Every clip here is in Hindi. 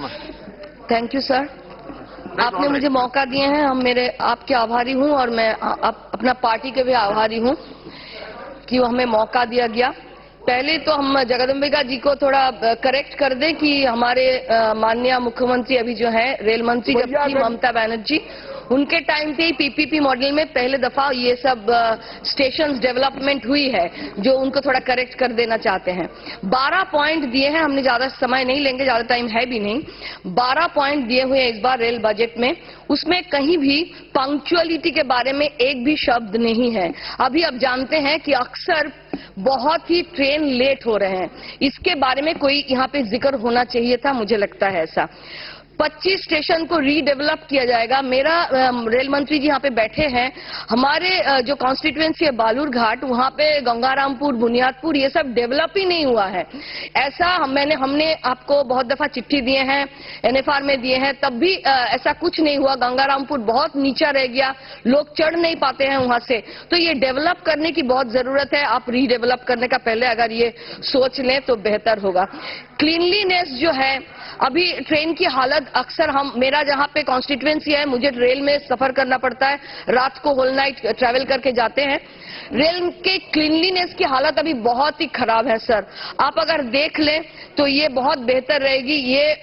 थैंक यू सर, आपने मुझे मौका दिए हैं। आपके आभारी हूं और मैं अपना पार्टी के भी आभारी हूं कि हमें मौका दिया गया। पहले तो हम जगदम्बिका जी को थोड़ा करेक्ट कर दें कि हमारे माननीय मुख्यमंत्री अभी जो है रेल मंत्री जब थी ममता बनर्जी, उनके टाइम पे ही पीपीपी मॉडल में पहले दफा ये सब स्टेशंस डेवलपमेंट हुई है, जो उनको थोड़ा करेक्ट कर देना चाहते हैं। 12 पॉइंट दिए हैं, हमने ज्यादा समय नहीं लेंगे, ज्यादा टाइम है भी नहीं। 12 पॉइंट दिए हुए हैं इस बार रेल बजट में, उसमें कहीं भी पंक्चुअलिटी के बारे में एक भी शब्द नहीं है। अभी आप जानते हैं कि अक्सर बहुत ही ट्रेन लेट हो रहे हैं, इसके बारे में कोई यहाँ पे जिक्र होना चाहिए था, मुझे लगता है ऐसा। 25 स्टेशन को रीडेवलप किया जाएगा। मेरा रेल मंत्री जी यहाँ पे बैठे हैं। हमारे जो कॉन्स्टिट्यूएंसी है बालूरघाट, वहाँ पे गंगारामपुर, बुनियादपुर, ये सब डेवलप ही नहीं हुआ है। ऐसा हमने आपको बहुत दफा चिट्ठी दिए हैं, एनएफआर में दिए हैं, तब भी ऐसा कुछ नहीं हुआ। गंगारामपुर बहुत नीचा रह गया, लोग चढ़ नहीं पाते हैं वहाँ से। तो ये डेवलप करने की बहुत जरूरत है। आप रीडेवलप करने का पहले अगर ये सोच लें तो बेहतर होगा। क्लीनलीनेस जो है, अभी ट्रेन की हालत अक्सर मेरा जहां पे कॉन्स्टिट्यूएंसी है, मुझे रेल में सफर करना पड़ता है, रात को होल नाइट ट्रैवल करके जाते हैं। रेल के क्लीनलीनेस की हालत अभी बहुत ही खराब है सर। आप अगर देख लें तो ये बहुत बेहतर रहेगी। ये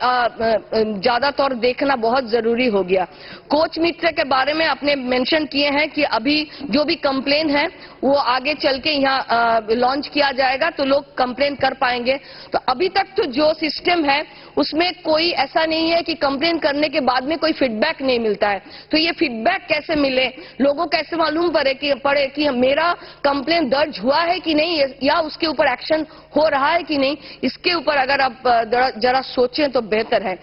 ज्यादा तौर देखना बहुत जरूरी हो गया। कोच मित्र के बारे में आपने मेंशन किए हैं कि अभी जो भी कंप्लेन है वो आगे चल के यहाँ लॉन्च किया जाएगा तो लोग कंप्लेन कर पाएंगे। तो अभी तक तो जो सिस्टम है उसमें कोई ऐसा नहीं है कि कंप्लेन करने के बाद में कोई फीडबैक नहीं मिलता है। तो ये फीडबैक कैसे मिले, लोगों कैसे मालूम पड़े कि मेरा कंप्लेन दर्ज हुआ है कि नहीं, या उसके ऊपर एक्शन हो रहा है कि नहीं, इसके ऊपर अगर आप जरा सोचें तो बेहतर है।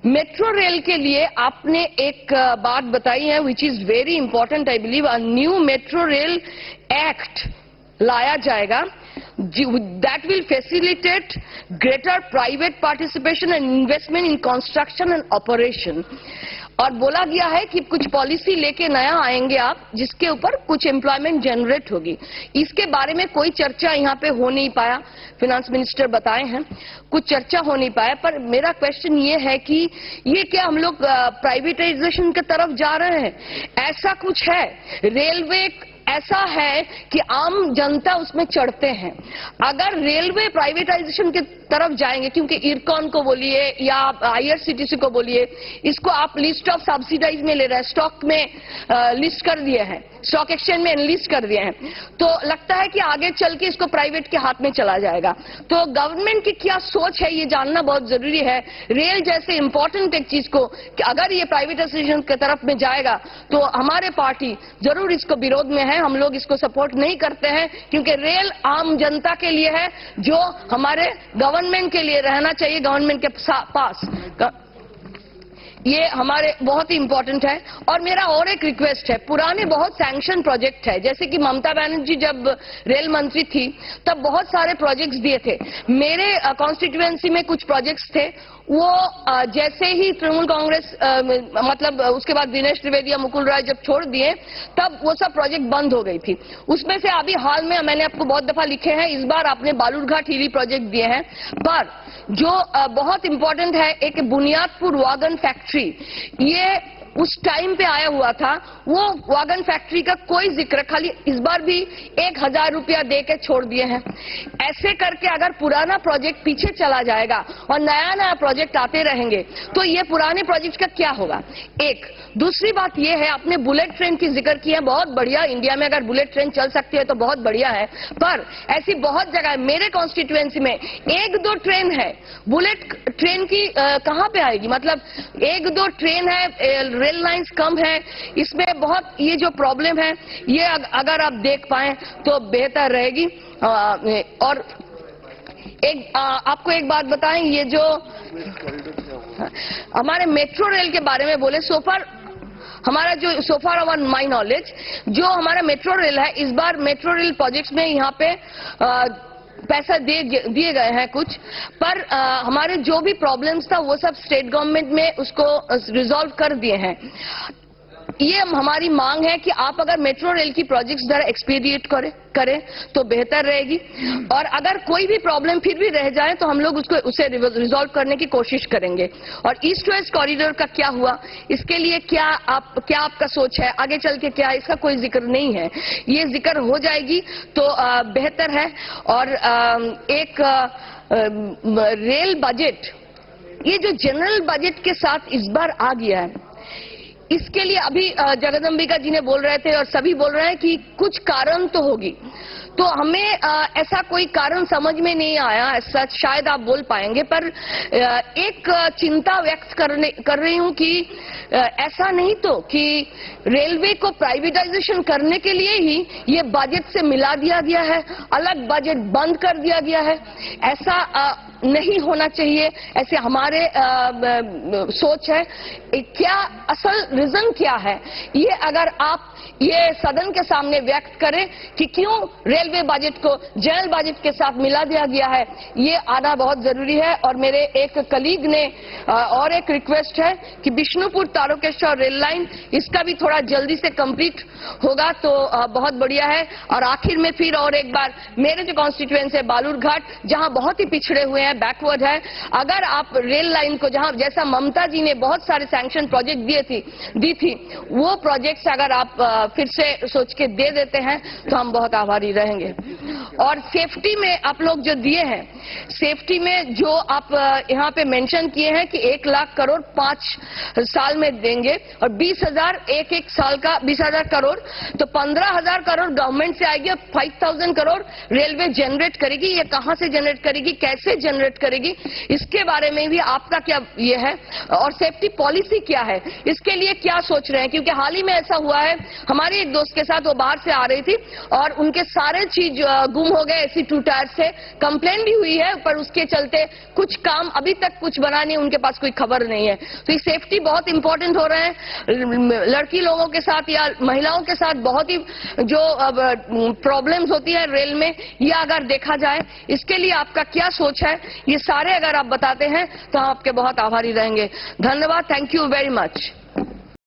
मेट्रो रेल के लिए आपने एक बात बताई है which is very important, I believe. A new metro rail act लाया जाएगा that will facilitate greater private participation and investment in construction and operation। और बोला गया है कि कुछ पॉलिसी लेके नया आएंगे आप, जिसके ऊपर कुछ एम्प्लॉयमेंट जनरेट होगी। इसके बारे में कोई चर्चा यहाँ पे हो नहीं पाया। फिनांस मिनिस्टर बताए हैं कुछ चर्चा हो नहीं पाया। पर मेरा क्वेश्चन ये है कि ये क्या हम लोग प्राइवेटाइजेशन की तरफ जा रहे हैं? ऐसा कुछ है? रेलवे ऐसा है कि आम जनता उसमें चढ़ते हैं। अगर रेलवे प्राइवेटाइजेशन की तरफ जाएंगे, क्योंकि इरकॉन को बोलिए या आईआरसीटीसी को बोलिए, इसको आप लिस्ट ऑफ सब्सिडाइज में ले रहे हैं, स्टॉक में लिस्ट कर दिए हैं, स्टॉक एक्सचेंज में लिस्ट कर दिए हैं, तो लगता है कि आगे चल के इसको प्राइवेट के हाथ में चला जाएगा। तो गवर्नमेंट की क्या सोच है ये जानना बहुत जरूरी है। रेल जैसे इंपॉर्टेंट एक चीज को कि अगर ये प्राइवेटाइजेशन की तरफ में जाएगा तो हमारे पार्टी जरूर इसको विरोध में है। हम लोग इसको सपोर्ट नहीं करते हैं, क्योंकि रेल आम जनता के लिए है, जो हमारे गवर्नमेंट के लिए रहना चाहिए, गवर्नमेंट के पास। ये हमारे बहुत ही इंपॉर्टेंट है। और मेरा और एक रिक्वेस्ट है, पुराने बहुत सैंक्शन प्रोजेक्ट है, जैसे कि ममता बनर्जी जब रेल मंत्री थी तब बहुत सारे प्रोजेक्ट्स दिए थे। मेरे कॉन्स्टिट्यूएंसी में कुछ प्रोजेक्ट्स थे, वो जैसे ही तृणमूल कांग्रेस मतलब उसके बाद दिनेश त्रिवेदी या मुकुल राय जब छोड़ दिए, तब वो सब प्रोजेक्ट बंद हो गई थी। उसमें से अभी हाल में मैंने आपको बहुत दफा लिखे हैं, इस बार आपने बालूरघाट हीरी प्रोजेक्ट दिए हैं। पर जो बहुत इंपॉर्टेंट है, एक बुनियादपुर वैगन फैक्ट्री, ये उस टाइम पे आया हुआ था, वो वैगन फैक्ट्री का कोई जिक्र, खाली इस बार भी 1000 रुपया दे के छोड़ दिए हैं। ऐसे करके अगर पुराना प्रोजेक्ट पीछे चला जाएगा और नया नया प्रोजेक्ट आते रहेंगे तो ये पुराने प्रोजेक्ट का क्या होगा? एक दूसरी बात ये है, आपने बुलेट ट्रेन की जिक्र किया, बहुत बढ़िया, इंडिया में अगर बुलेट ट्रेन चल सकती है तो बहुत बढ़िया है। पर ऐसी बहुत जगह है, मेरे कॉन्स्टिट्यूएंसी में 1-2 ट्रेन है, बुलेट ट्रेन की कहां पे आएगी? मतलब 1-2 ट्रेन है, रेल लाइंस कम है, इसमें बहुत ये जो प्रॉब्लम है ये अगर आप देख पाएं तो बेहतर रहेगी। और आपको एक बात बताएं, ये जो हमारे मेट्रो रेल के बारे में बोले, सोफार हमारा जो सोफार ऑन माई नॉलेज जो हमारा मेट्रो रेल है, इस बार मेट्रो रेल प्रोजेक्ट्स में यहाँ पे पैसा दिए गए हैं कुछ, पर हमारे जो भी प्रॉब्लम्स था वो सब स्टेट गवर्नमेंट में उसको रिजॉल्व कर दिए हैं। ये हमारी मांग है कि आप अगर मेट्रो रेल की प्रोजेक्ट्स द्वारा एक्सपीडिएट करें तो बेहतर रहेगी, और अगर कोई भी प्रॉब्लम फिर भी रह जाए तो हम लोग उसे रिजॉल्व करने की कोशिश करेंगे। और ईस्ट वेस्ट कॉरिडोर का क्या हुआ, इसके लिए क्या आपका सोच है, आगे चल के क्या, इसका कोई जिक्र नहीं है। ये जिक्र हो जाएगी तो बेहतर है। और एक रेल बजट, ये जो जनरल बजट के साथ इस बार आ गया है, इसके लिए अभी जगदम्बिका जी ने बोल रहे थे और सभी बोल रहे हैं कि कुछ कारण तो होगी, तो हमें ऐसा कोई कारण समझ में नहीं आया। ऐसा शायद आप बोल पाएंगे, पर एक चिंता व्यक्त कर रही हूं कि ऐसा नहीं तो कि रेलवे को प्राइवेटाइजेशन करने के लिए ही ये बजट से मिला दिया गया है, अलग बजट बंद कर दिया गया है। ऐसा नहीं होना चाहिए, ऐसे हमारे सोच है। क्या असल रीजन क्या है, ये अगर आप ये सदन के सामने व्यक्त करें कि क्यों रेलवे बजट को जनरल बजट के साथ मिला दिया गया है, ये आना बहुत जरूरी है। और मेरे एक कलीग ने और एक रिक्वेस्ट है कि बिष्णुपुर तारकेश्वर रेल लाइन, इसका भी थोड़ा जल्दी से कंप्लीट होगा तो बहुत बढ़िया है। और आखिर में फिर और एक बार, मेरे जो कॉन्स्टिट्यूएंसी है बालूरघाट, जहां बहुत ही पिछड़े हुए हैं, बैकवर्ड है, अगर आप रेल लाइन को जहां जैसा ममता जी ने बहुत सारे सैंक्शन प्रोजेक्ट दी थी, वो प्रोजेक्ट्स अगर आप फिर से सोच के दे देते हैं तो हम बहुत आभारी रहेंगे। और सेफ्टी में आप लोग जो दिए हैं, सेफ्टी में जो आप यहाँ पे मेंशन किए हैं कि 1 लाख करोड़ 5 साल में देंगे और 20,000 एक साल का 20,000 करोड़, तो 15,000 करोड़ गवर्नमेंट से आएगी और 5,000 करोड़ रेलवे जनरेट करेगी। ये कहां से जनरेट करेगी, कैसे जनरेट करेगी, इसके बारे में भी आपका क्या ये है, और सेफ्टी पॉलिसी क्या है, इसके लिए क्या सोच रहे हैं। क्योंकि हाल ही में ऐसा हुआ है, हमारे एक दोस्त के साथ, वो बाहर से आ रही थी और उनके सारे चीज गुम हो गए ऐसी 2 टायर से। कंप्लेन भी हुई है, पर उसके चलते कुछ काम अभी तक कुछ बना नहीं, उनके पास कोई खबर नहीं है। तो ये सेफ्टी बहुत इंपॉर्टेंट हो रहे हैं। लड़की लोगों के साथ या महिलाओं के साथ बहुत ही जो प्रॉब्लम्स होती है रेल में, ये अगर देखा जाए, इसके लिए आपका क्या सोच है, ये सारे अगर आप बताते हैं तो हम आपके बहुत आभारी रहेंगे। धन्यवाद, थैंक यू वेरी मच।